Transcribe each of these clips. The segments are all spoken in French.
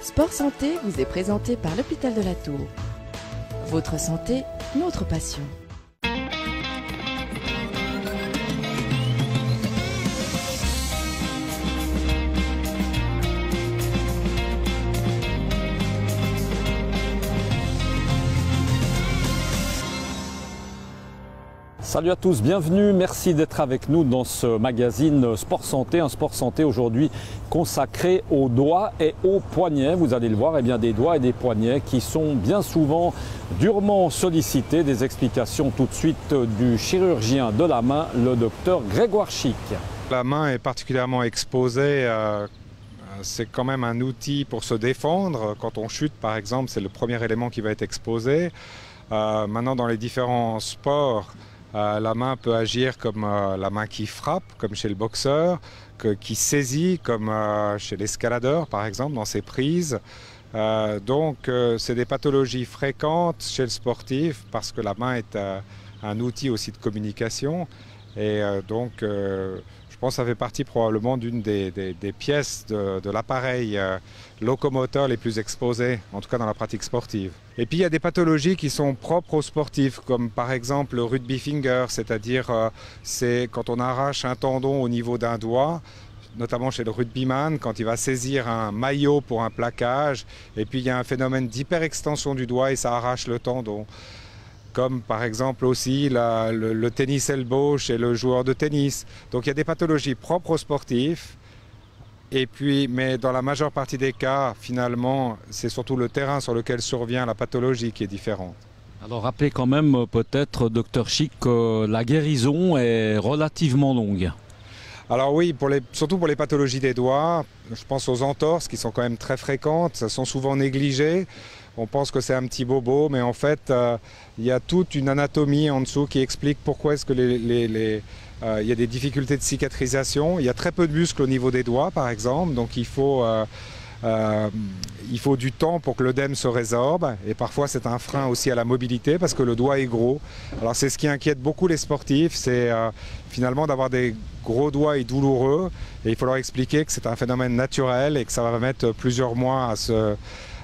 Sport Santé vous est présenté par l'Hôpital de la Tour. Votre santé, notre passion. Salut à tous, bienvenue, merci d'être avec nous dans ce magazine Sport Santé, un Sport Santé aujourd'hui consacré aux doigts et aux poignets. Vous allez le voir, des doigts et des poignets qui sont bien souvent durement sollicités. Des explications tout de suite du chirurgien de la main, le docteur Grégoire Chic. La main est particulièrement exposée. C'est quand même un outil pour se défendre. Quand on chute, par exemple, c'est le premier élément qui va être exposé. Maintenant, dans les différents sports, la main peut agir comme la main qui frappe, comme chez le boxeur, qui saisit, comme chez l'escaladeur, par exemple, dans ses prises. Donc, c'est des pathologies fréquentes chez le sportif parce que la main est un outil aussi de communication. Et je pense que ça fait partie probablement d'une des pièces de l'appareil locomoteur les plus exposées, en tout cas dans la pratique sportive. Et puis il y a des pathologies qui sont propres aux sportifs, comme par exemple le rugby finger, c'est-à-dire c'est quand on arrache un tendon au niveau d'un doigt, notamment chez le rugbyman, quand il va saisir un maillot pour un plaquage, et puis il y a un phénomène d'hyperextension du doigt et ça arrache le tendon. Comme par exemple aussi le tennis elbow chez le joueur de tennis. Donc il y a des pathologies propres aux sportifs, mais dans la majeure partie des cas, finalement, c'est surtout le terrain sur lequel survient la pathologie qui est différente. Alors rappelez quand même peut-être, docteur Chic, que la guérison est relativement longue. Alors oui, surtout pour les pathologies des doigts, je pense aux entorses qui sont quand même très fréquentes, elles sont souvent négligées. On pense que c'est un petit bobo, mais en fait, il y a toute une anatomie en dessous qui explique pourquoi est-ce que il y a des difficultés de cicatrisation. Il y a très peu de muscles au niveau des doigts, par exemple, donc il faut du temps pour que l'œdème se résorbe. Et parfois, c'est un frein aussi à la mobilité parce que le doigt est gros. Alors, c'est ce qui inquiète beaucoup les sportifs, c'est finalement d'avoir des gros doigts et douloureux. Et il faut leur expliquer que c'est un phénomène naturel et que ça va mettre plusieurs mois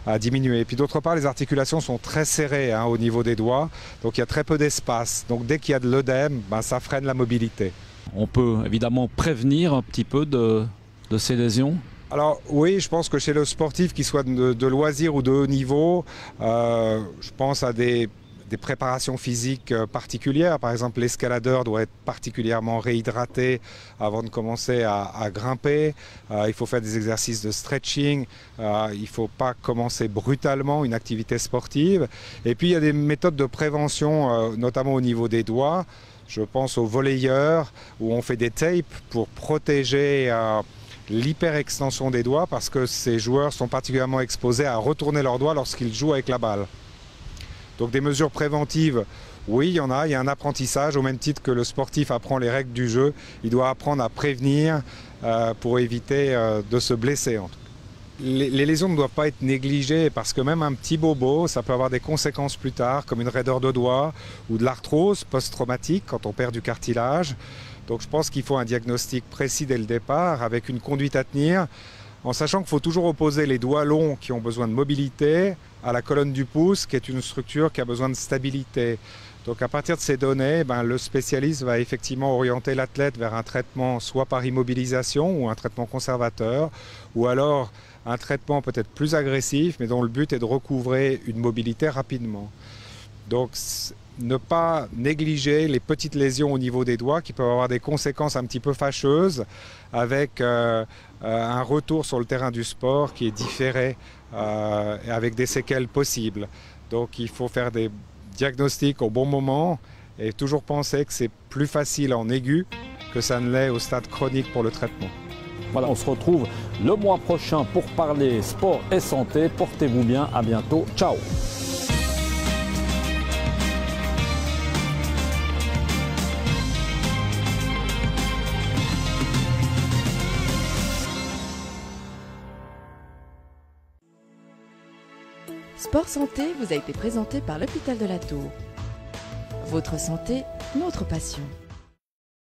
à diminuer. Et puis d'autre part, les articulations sont très serrées au niveau des doigts, donc il y a très peu d'espace. Donc dès qu'il y a de l'œdème, ça freine la mobilité. On peut évidemment prévenir un petit peu de ces lésions. Alors oui, je pense que chez le sportif, qu'il soit de loisir ou de haut niveau, je pense à des préparations physiques particulières. Par exemple, l'escaladeur doit être particulièrement réhydraté avant de commencer à grimper. Il faut faire des exercices de stretching. Il ne faut pas commencer brutalement une activité sportive. Et puis, il y a des méthodes de prévention, notamment au niveau des doigts. Je pense aux volleyeurs, où on fait des tapes pour protéger l'hyperextension des doigts, parce que ces joueurs sont particulièrement exposés à retourner leurs doigts lorsqu'ils jouent avec la balle. Donc des mesures préventives, oui, il y en a. Il y a un apprentissage, au même titre que le sportif apprend les règles du jeu. Il doit apprendre à prévenir pour éviter de se blesser. En tout cas. Les lésions ne doivent pas être négligées parce que même un petit bobo, ça peut avoir des conséquences plus tard, comme une raideur de doigt ou de l'arthrose post-traumatique quand on perd du cartilage. Donc je pense qu'il faut un diagnostic précis dès le départ avec une conduite à tenir, en sachant qu'il faut toujours opposer les doigts longs qui ont besoin de mobilité à la colonne du pouce, qui est une structure qui a besoin de stabilité. Donc à partir de ces données, le spécialiste va effectivement orienter l'athlète vers un traitement soit par immobilisation ou un traitement conservateur, ou alors un traitement peut-être plus agressif, mais dont le but est de recouvrer une mobilité rapidement. Donc ne pas négliger les petites lésions au niveau des doigts qui peuvent avoir des conséquences un petit peu fâcheuses avec un retour sur le terrain du sport qui est différé avec des séquelles possibles. Donc il faut faire des diagnostics au bon moment et toujours penser que c'est plus facile en aigu que ça ne l'est au stade chronique pour le traitement. Voilà, on se retrouve le mois prochain pour parler sport et santé. Portez-vous bien, à bientôt, ciao. Sport Santé vous a été présenté par l'Hôpital de la Tour. Votre santé, notre passion.